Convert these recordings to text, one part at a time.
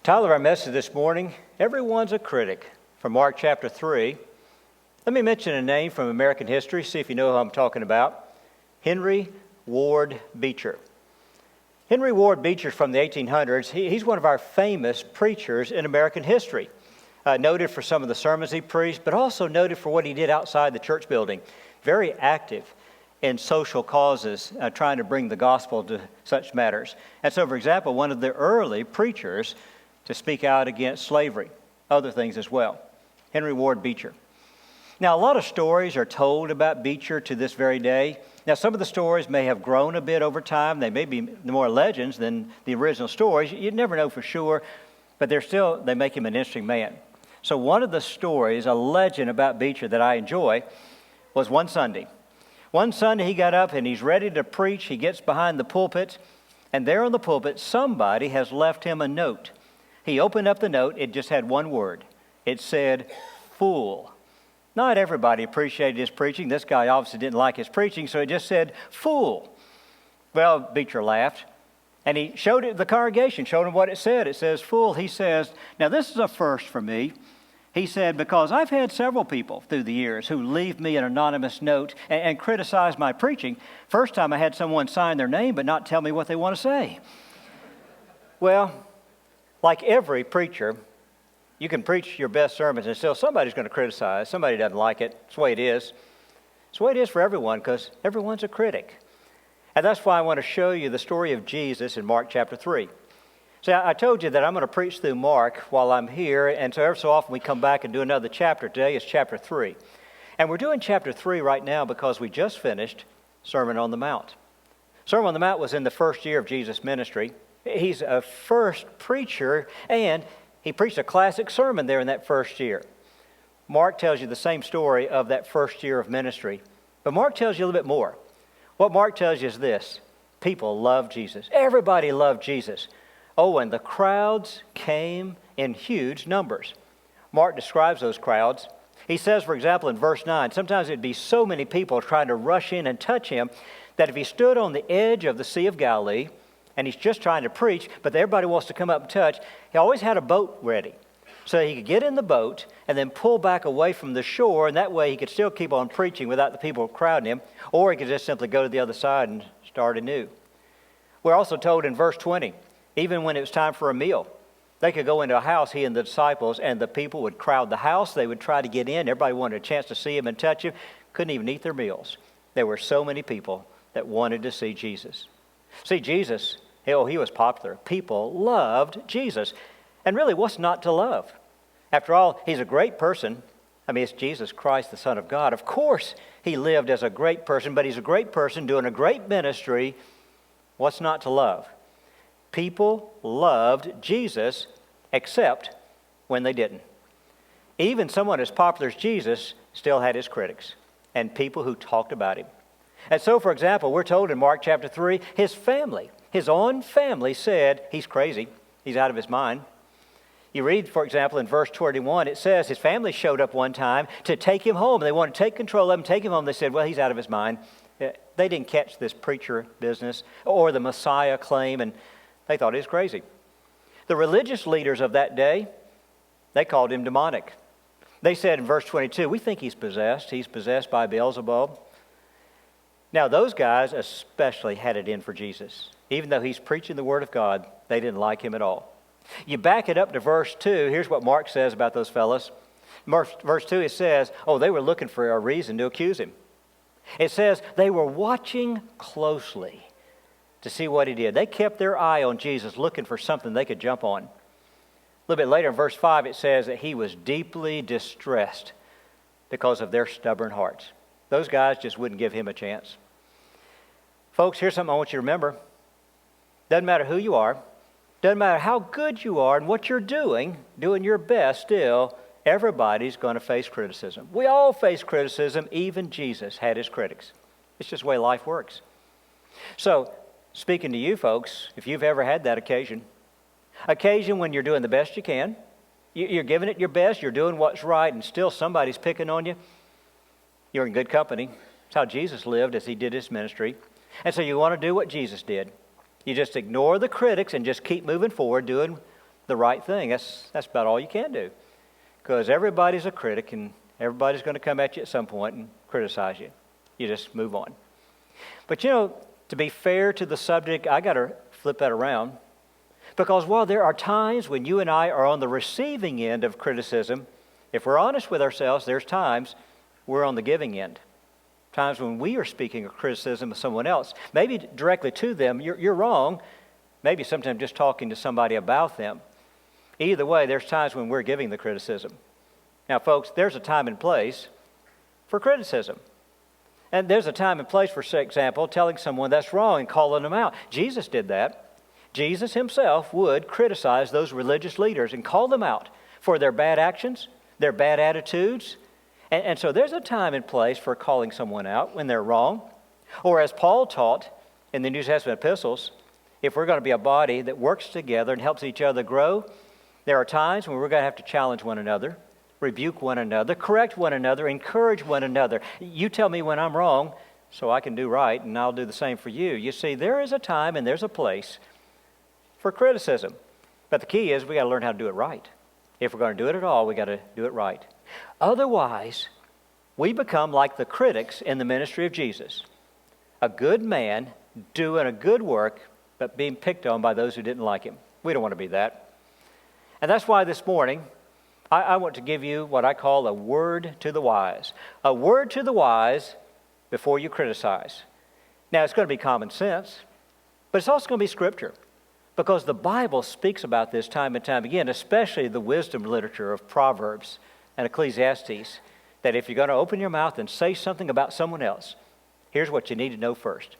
Title of our message this morning, Everyone's a Critic, from Mark chapter 3. Let me mention a name from American history, see if you know who I'm talking about. Henry Ward Beecher. Henry Ward Beecher from the 1800s, he's one of our famous preachers in American history. Noted for some of the sermons he preached, but also noted for what he did outside the church building. Very active in social causes, trying to bring the gospel to such matters. And so, for example, one of the early preachers to speak out against slavery, other things as well. Henry Ward Beecher. Now, a lot of stories are told about Beecher to this very day. Now, some of the stories may have grown a bit over time. They may be more legends than the original stories. You never know for sure, but they make him an interesting man. So one of the stories, a legend about Beecher that I enjoy, was one Sunday. One Sunday he got up and he's ready to preach. He gets behind the pulpit, and there on the pulpit, somebody has left him a note. He opened up the note. It just had one word. It said, "Fool." Not everybody appreciated his preaching. This guy obviously didn't like his preaching, so it just said, "Fool." Well, Beecher laughed, and he showed it to the congregation, showed them what it said. It says, "Fool." He says, "Now this is a first for me." He said, "Because I've had several people through the years who leave me an anonymous note and criticize my preaching. First time I had someone sign their name but not tell me what they want to say." Well, like every preacher, you can preach your best sermons and still somebody's going to criticize. Somebody doesn't like it. It's the way it is. It's the way it is for everyone because everyone's a critic. And that's why I want to show you the story of Jesus in Mark chapter 3. See, I told you that I'm going to preach through Mark while I'm here, and so every so often we come back and do another chapter. Today is chapter 3. And we're doing chapter 3 right now because we just finished Sermon on the Mount. Sermon on the Mount was in the first year of Jesus' ministry. He's a first preacher, and he preached a classic sermon there in that first year. Mark tells you the same story of that first year of ministry. But Mark tells you a little bit more. What Mark tells you is this: people loved Jesus. Everybody loved Jesus. Oh, and the crowds came in huge numbers. Mark describes those crowds. He says, for example, in verse 9, sometimes it'd be so many people trying to rush in and touch him that if he stood on the edge of the Sea of Galilee, and he's just trying to preach, but everybody wants to come up and touch, he always had a boat ready. So he could get in the boat and then pull back away from the shore, and that way he could still keep on preaching without the people crowding him, or he could just simply go to the other side and start anew. We're also told in verse 20, even when it was time for a meal, they could go into a house, he and the disciples, and the people would crowd the house. They would try to get in. Everybody wanted a chance to see him and touch him. Couldn't even eat their meals. There were so many people that wanted to see Jesus. See, Jesus, he was popular. People loved Jesus. And really, what's not to love? After all, he's a great person. I mean, it's Jesus Christ, the Son of God. Of course, he lived as a great person, but he's a great person doing a great ministry. What's not to love? People loved Jesus, except when they didn't. Even someone as popular as Jesus still had his critics and people who talked about him. And so, for example, we're told in Mark chapter 3, his family, his own family said, he's crazy, he's out of his mind. You read, for example, in verse 21, it says his family showed up one time to take him home. They wanted to take control of him, take him home. They said, well, he's out of his mind. They didn't catch this preacher business or the Messiah claim, and they thought he was crazy. The religious leaders of that day, they called him demonic. They said in verse 22, we think he's possessed. He's possessed by Beelzebub. Now, those guys especially had it in for Jesus. Even though he's preaching the Word of God, they didn't like him at all. You back it up to verse 2. Here's what Mark says about those fellas. Verse 2, it says, they were looking for a reason to accuse him. It says they were watching closely to see what he did. They kept their eye on Jesus, looking for something they could jump on. A little bit later in verse 5, it says that he was deeply distressed because of their stubborn hearts. Those guys just wouldn't give him a chance. Folks, here's something I want you to remember. Doesn't matter who you are. Doesn't matter how good you are and what you're doing your best still, everybody's going to face criticism. We all face criticism. Even Jesus had his critics. It's just the way life works. So, speaking to you folks, if you've ever had that occasion when you're doing the best you can, you're giving it your best, you're doing what's right, and still somebody's picking on you, you're in good company. It's how Jesus lived as he did his ministry. And so you want to do what Jesus did. You just ignore the critics and just keep moving forward, doing the right thing. That's about all you can do. Because everybody's a critic, and everybody's going to come at you at some point and criticize you. You just move on. But to be fair to the subject, I got to flip that around. Because while there are times when you and I are on the receiving end of criticism, if we're honest with ourselves, there's times we're on the giving end. Times when we are speaking of criticism of someone else. Maybe directly to them, you're wrong. Maybe sometimes just talking to somebody about them. Either way, there's times when we're giving the criticism. Now, folks, there's a time and place for criticism. And there's a time and place, for example, telling someone that's wrong and calling them out. Jesus did that. Jesus himself would criticize those religious leaders and call them out for their bad actions, their bad attitudes. And so there's a time and place for calling someone out when they're wrong. Or as Paul taught in the New Testament epistles, if we're going to be a body that works together and helps each other grow, there are times when we're going to have to challenge one another, rebuke one another, correct one another, encourage one another. You tell me when I'm wrong so I can do right, and I'll do the same for you. You see, there is a time and there's a place for criticism. But the key is we got to learn how to do it right. If we're going to do it at all, we got to do it right. Otherwise, we become like the critics in the ministry of Jesus. A good man doing a good work, but being picked on by those who didn't like him. We don't want to be that. And that's why this morning, I want to give you what I call a word to the wise. A word to the wise before you criticize. Now, it's going to be common sense, but it's also going to be Scripture. Because the Bible speaks about this time and time again, especially the wisdom literature of Proverbs and Ecclesiastes, that if you're going to open your mouth and say something about someone else, here's what you need to know first.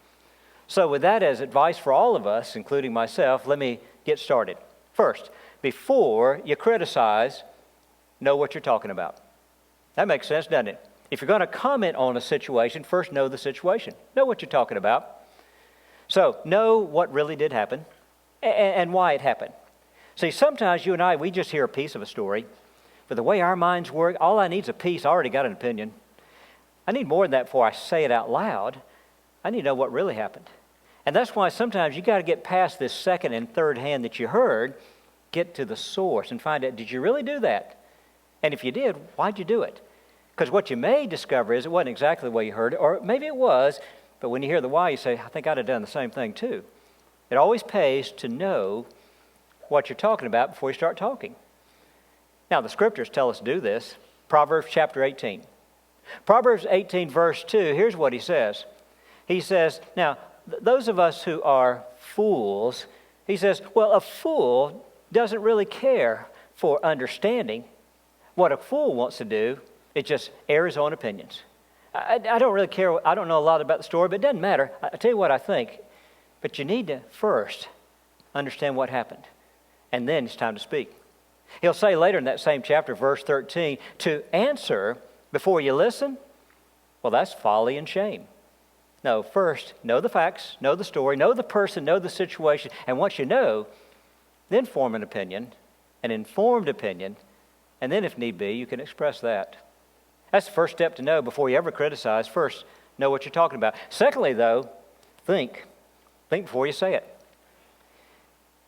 So with that as advice for all of us, including myself, let me get started. First, before you criticize, know what you're talking about. That makes sense, doesn't it? If you're going to comment on a situation, first know the situation. Know what you're talking about. So know what really did happen and why it happened. See, sometimes you and I, we just hear a piece of a story. But the way our minds work, all I need is a piece. I already got an opinion. I need more than that before I say it out loud. I need to know what really happened. And that's why sometimes you got to get past this second and third hand that you heard, get to the source and find out, did you really do that? And if you did, why'd you do it? Because what you may discover is it wasn't exactly the way you heard it, or maybe it was, but when you hear the why, you say, I think I'd have done the same thing too. It always pays to know what you're talking about before you start talking. Now, the Scriptures tell us to do this. Proverbs chapter 18. Proverbs 18, verse 2, here's what he says. He says, now, those of us who are fools, he says, well, a fool doesn't really care for understanding. What a fool wants to do is just air his own opinions. I don't really care. I don't know a lot about the story, but it doesn't matter. I tell you what I think. But you need to first understand what happened. And then it's time to speak. He'll say later in that same chapter, verse 13, to answer before you listen, well, that's folly and shame. No, first, know the facts, know the story, know the person, know the situation. And once you know, then form an opinion, an informed opinion, and then if need be, you can express that. That's the first step to know before you ever criticize. First, know what you're talking about. Secondly, though, think. Think before you say it.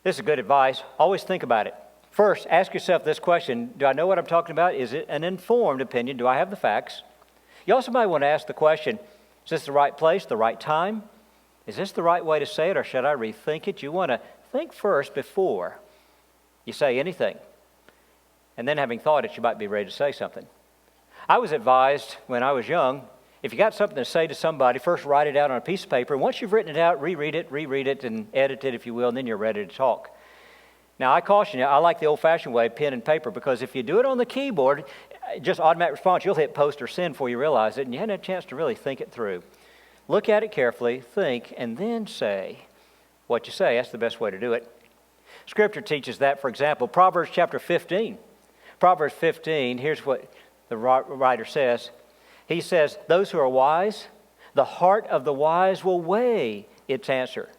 This is good advice. Always think about it. First, ask yourself this question. Do I know what I'm talking about? Is it an informed opinion? Do I have the facts? You also might want to ask the question, is this the right place, the right time? Is this the right way to say it, or should I rethink it? You want to think first before you say anything. And then having thought it, you might be ready to say something. I was advised when I was young, if you got something to say to somebody, first write it out on a piece of paper. And once you've written it out, reread it, and edit it, if you will, and then you're ready to talk. Now, I caution you, I like the old-fashioned way, pen and paper, because if you do it on the keyboard, just automatic response, you'll hit post or send before you realize it, and you haven't had a chance to really think it through. Look at it carefully, think, and then say what you say. That's the best way to do it. Scripture teaches that, for example, Proverbs chapter 15. Proverbs 15, here's what the writer says. He says, those who are wise, the heart of the wise will weigh its answer.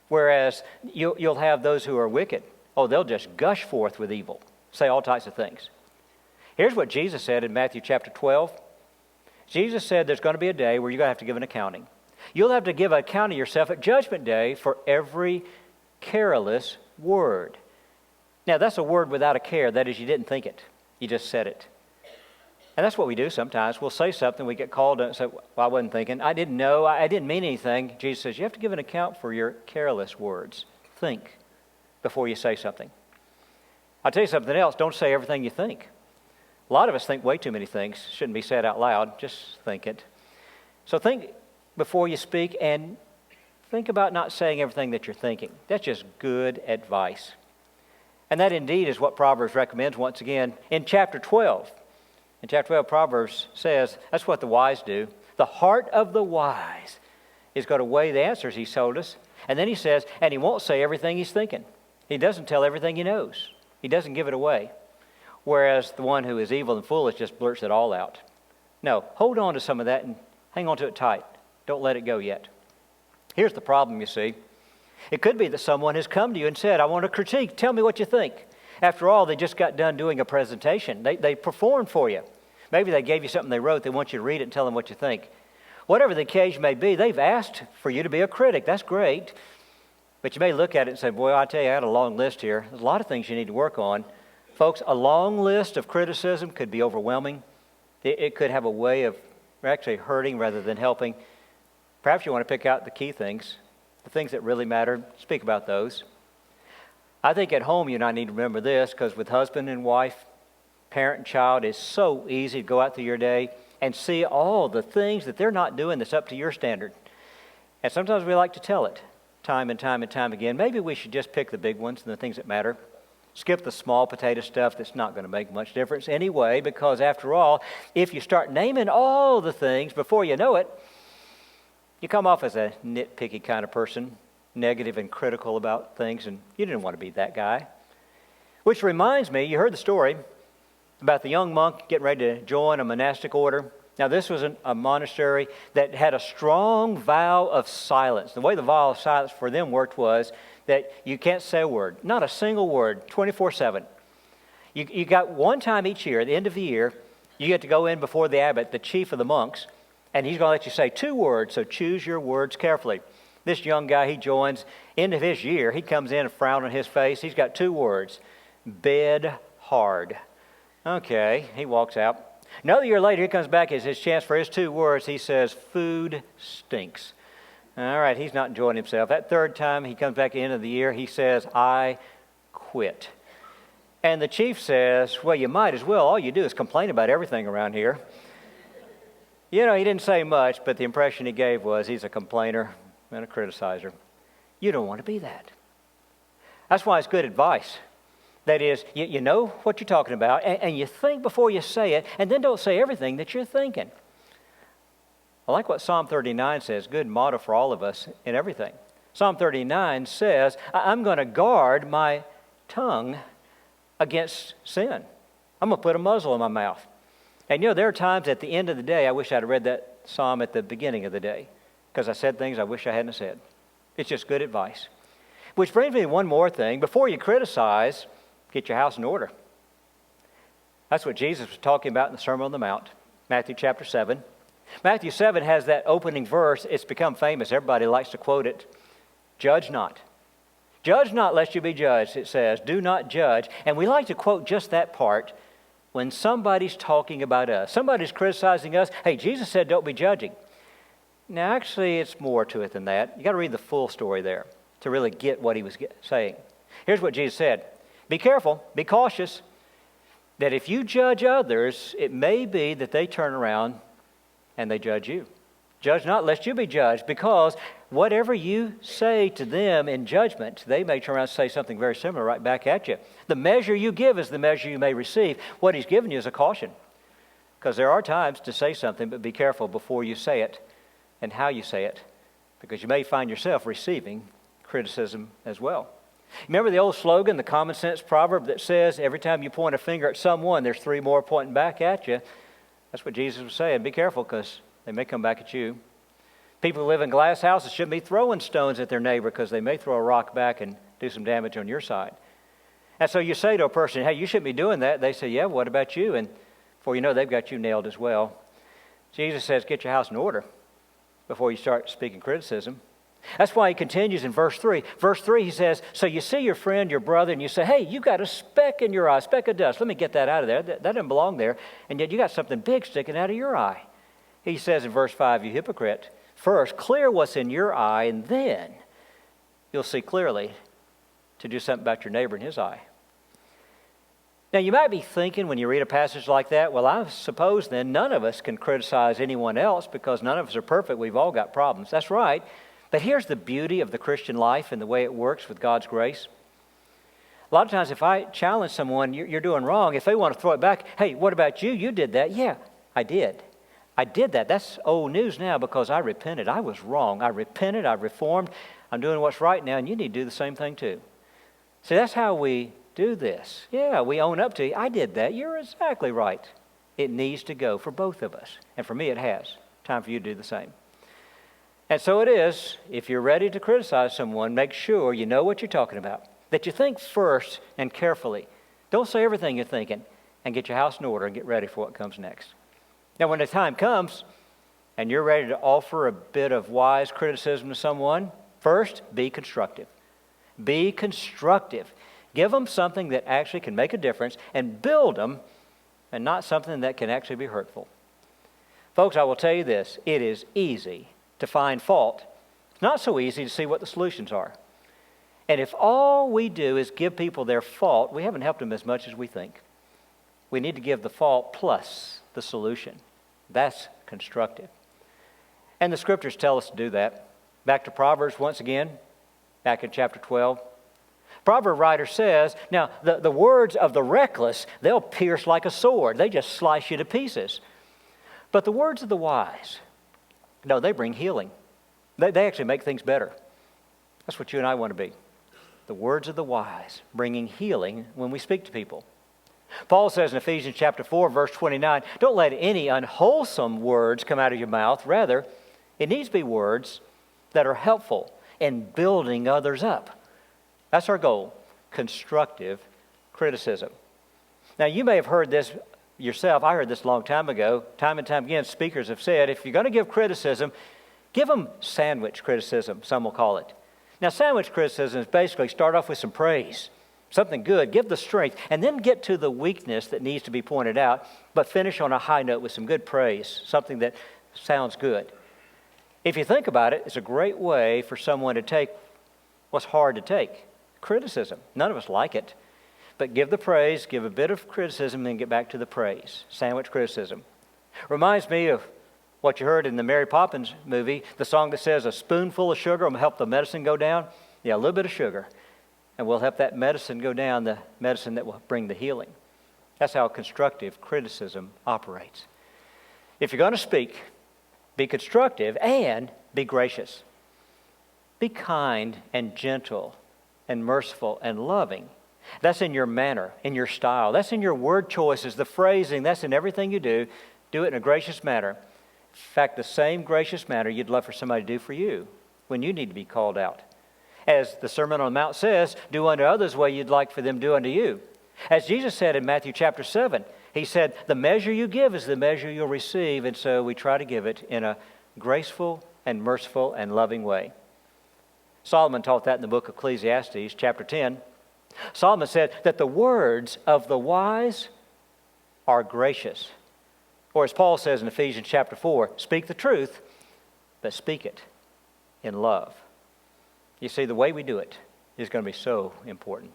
Whereas you'll have those who are wicked. Oh, they'll just gush forth with evil, say all types of things. Here's what Jesus said in Matthew chapter 12. Jesus said there's going to be a day where you're going to have to give an accounting. You'll have to give an account of yourself at Judgment Day for every careless word. Now, that's a word without a care. That is, you didn't think it. You just said it. And that's what we do sometimes. We'll say something, we get called on and say, well, I wasn't thinking. I didn't know. I didn't mean anything. Jesus says, you have to give an account for your careless words. Think before you say something. I'll tell you something else. Don't say everything you think. A lot of us think way too many things. Shouldn't be said out loud. Just think it. So think before you speak, and think about not saying everything that you're thinking. That's just good advice. And that indeed is what Proverbs recommends once again in chapter 12. In chapter 12, Proverbs says, that's what the wise do. The heart of the wise is going to weigh the answers he's told us. And then he says, and he won't say everything he's thinking. He doesn't tell everything he knows. He doesn't give it away. Whereas the one who is evil and foolish just blurts it all out. No, hold on to some of that and hang on to it tight. Don't let it go yet. Here's the problem, you see. It could be that someone has come to you and said, I want a critique. Tell me what you think. After all, they just got done doing a presentation. They performed for you. Maybe they gave you something they wrote. They want you to read it and tell them what you think. Whatever the occasion may be, they've asked for you to be a critic. That's great. But you may look at it and say, boy, I tell you, I had a long list here. There's a lot of things you need to work on. Folks, a long list of criticism could be overwhelming. It could have a way of actually hurting rather than helping. Perhaps you want to pick out the key things, the things that really matter. Speak about those. I think at home you and I need to remember this, because with husband and wife, parent and child, it's so easy to go out through your day and see all the things that they're not doing that's up to your standard. And sometimes we like to tell it time and time and time again. Maybe we should just pick the big ones and the things that matter. Skip the small potato stuff that's not going to make much difference anyway, because after all, if you start naming all the things before you know it, you come off as a nitpicky kind of person, negative and critical about things, and you didn't want to be that guy. Which reminds me, you heard the story about the young monk getting ready to join a monastic order. Now, this was a monastery that had a strong vow of silence. The way the vow of silence for them worked was that you can't say a word, not a single word, 24/7. You got one time each year, at the end of the year, you get to go in before the abbot, the chief of the monks, and he's going to let you say 2 words, so choose your words carefully. This young guy, he joins, end of his year, he comes in, a frown on his face. He's got 2 words, bed hard. Okay, he walks out. Another year later, he comes back, it's his chance for his 2 words. He says, food stinks. All right, he's not enjoying himself. That 3rd time, he comes back at the end of the year, he says, I quit. And the chief says, well, you might as well. All you do is complain about everything around here. You know, he didn't say much, but the impression he gave was he's a complainer and a criticizer. You don't want to be that. That's why it's good advice. That is, you know what you're talking about, and you think before you say it, and then don't say everything that you're thinking. I like what Psalm 39 says, good motto for all of us in everything. Psalm 39 says, I'm going to guard my tongue against sin. I'm going to put a muzzle in my mouth. And you know, there are times at the end of the day, I wish I'd read that psalm at the beginning of the day, because I said things I wish I hadn't said. It's just good advice. Which brings me to one more thing. Before you criticize, get your house in order. That's what Jesus was talking about in the Sermon on the Mount, Matthew chapter 7. Matthew 7 has that opening verse. It's become famous. Everybody likes to quote it. Judge not. Judge not lest you be judged, it says. Do not judge. And we like to quote just that part when somebody's talking about us. Somebody's criticizing us. Hey, Jesus said don't be judging. Now, actually, it's more to it than that. You got to read the full story there to really get what he was saying. Here's what Jesus said. Be careful, be cautious, that if you judge others, it may be that they turn around and they judge you. Judge not, lest you be judged, because whatever you say to them in judgment, they may turn around and say something very similar right back at you. The measure you give is the measure you may receive. What he's given you is a caution, because there are times to say something, but be careful before you say it and how you say it, because you may find yourself receiving criticism as well. Remember the old slogan, the common sense proverb that says every time you point a finger at someone, there's 3 more pointing back at you? That's what Jesus was saying. Be careful, because they may come back at you. People who live in glass houses shouldn't be throwing stones at their neighbor, because they may throw a rock back and do some damage on your side. And so you say to a person, hey, you shouldn't be doing that. They say, yeah, what about you? And before you know, they've got you nailed as well. Jesus says, get your house in order before you start speaking criticism. That's why he continues in verse 3. Verse 3, he says, so you see your friend, your brother, and you say, hey, you got a speck in your eye, a speck of dust. Let me get that out of there. That doesn't belong there. And yet you got something big sticking out of your eye. He says in verse 5, you hypocrite, first clear what's in your eye, and then you'll see clearly to do something about your neighbor in his eye. Now, you might be thinking when you read a passage like that, well, I suppose then none of us can criticize anyone else because none of us are perfect. We've all got problems. That's right. But here's the beauty of the Christian life and the way it works with God's grace. A lot of times if I challenge someone, you're doing wrong, if they want to throw it back, hey, what about you? You did that. Yeah, I did. I did that. That's old news now because I repented. I was wrong. I repented. I reformed. I'm doing what's right now, and you need to do the same thing too. See, that's how we do this. Yeah, we own up to, I did that. You're exactly right. It needs to go for both of us. And for me, it has. Time for you to do the same. And so it is, if you're ready to criticize someone, make sure you know what you're talking about. That you think first and carefully. Don't say everything you're thinking, and get your house in order and get ready for what comes next. Now, when the time comes and you're ready to offer a bit of wise criticism to someone, first, be constructive. Be constructive. Give them something that actually can make a difference and build them, and not something that can actually be hurtful. Folks, I will tell you this. It is easy to find fault. It's not so easy to see what the solutions are. And if all we do is give people their fault, we haven't helped them as much as we think. We need to give the fault plus the solution. That's constructive. And the scriptures tell us to do that. Back to Proverbs once again, back in chapter 12. Proverb writer says, now the words of the reckless, they'll pierce like a sword. They just slice you to pieces. But the words of the wise, no, they bring healing. They actually make things better. That's what you and I want to be. The words of the wise, bringing healing when we speak to people. Paul says in Ephesians chapter 4, verse 29, don't let any unwholesome words come out of your mouth. Rather, it needs to be words that are helpful in building others up. That's our goal, constructive criticism. Now, you may have heard this yourself. I heard this a long time ago. Time and time again, speakers have said, if you're going to give criticism, give them sandwich criticism, some will call it. Now, sandwich criticism is basically start off with some praise, something good, give the strength, and then get to the weakness that needs to be pointed out, but finish on a high note with some good praise, something that sounds good. If you think about it, it's a great way for someone to take what's hard to take, criticism. None of us like it. But give the praise, give a bit of criticism, then get back to the praise. Sandwich criticism. Reminds me of what you heard in the Mary Poppins movie, the song that says, a spoonful of sugar will help the medicine go down. Yeah, a little bit of sugar. And we'll help that medicine go down, the medicine that will bring the healing. That's how constructive criticism operates. If you're going to speak, be constructive and be gracious. Be kind and gentle and merciful and loving. That's in your manner, in your style. That's in your word choices, the phrasing. That's in everything you do. Do it in a gracious manner. In fact, the same gracious manner you'd love for somebody to do for you when you need to be called out. As the Sermon on the Mount says, do unto others the way you'd like for them to do unto you. As Jesus said in Matthew chapter 7, he said, the measure you give is the measure you'll receive, and so we try to give it in a graceful and merciful and loving way. Solomon taught that in the book of Ecclesiastes, chapter 10. Solomon said that the words of the wise are gracious. Or as Paul says in Ephesians chapter 4, speak the truth, but speak it in love. You see, the way we do it is going to be so important.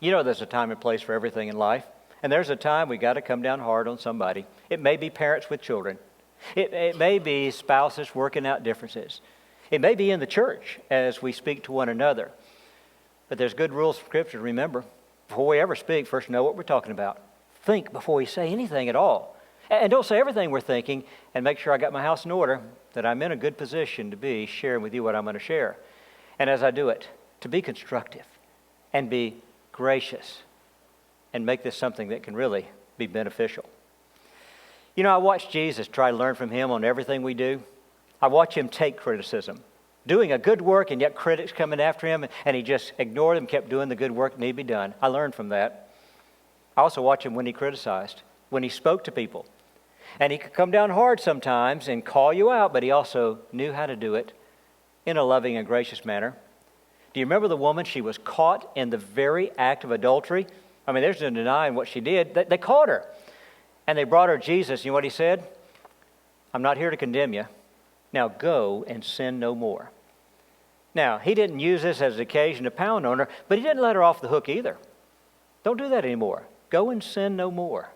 You know there's a time and place for everything in life. And there's a time we got to come down hard on somebody. It may be parents with children. It may be spouses working out differences. It may be in the church as we speak to one another. But there's good rules from Scripture to remember. Before we ever speak, first know what we're talking about. Think before we say anything at all. And don't say everything we're thinking, and make sure I got my house in order, that I'm in a good position to be sharing with you what I'm going to share. And as I do it, to be constructive and be gracious and make this something that can really be beneficial. You know, I watch Jesus try to learn from him on everything we do. I watch him take criticism, doing a good work, and yet critics coming after him, and he just ignored them, kept doing the good work that needed to be done. I learned from that. I also watch him when he criticized, when he spoke to people. And he could come down hard sometimes and call you out, but he also knew how to do it in a loving and gracious manner. Do you remember the woman? She was caught in the very act of adultery. I mean, there's no denying what she did. They caught her. And they brought her Jesus. You know what he said? I'm not here to condemn you. Now go and sin no more. Now, he didn't use this as an occasion to pound on her, but he didn't let her off the hook either. Don't do that anymore. Go and sin no more.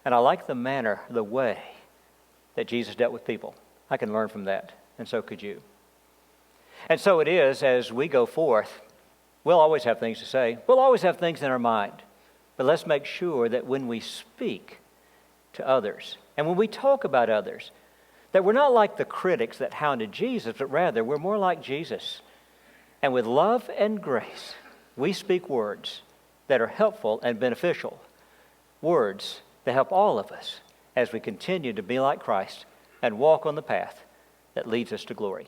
And I like the manner, the way that Jesus dealt with people. I can learn from that, and so could you. And so it is as we go forth, we'll always have things to say. We'll always have things in our mind. But let's make sure that when we speak to others, and when we talk about others, that we're not like the critics that hounded Jesus, but rather we're more like Jesus. And with love and grace, we speak words that are helpful and beneficial, words that help all of us as we continue to be like Christ and walk on the path that leads us to glory.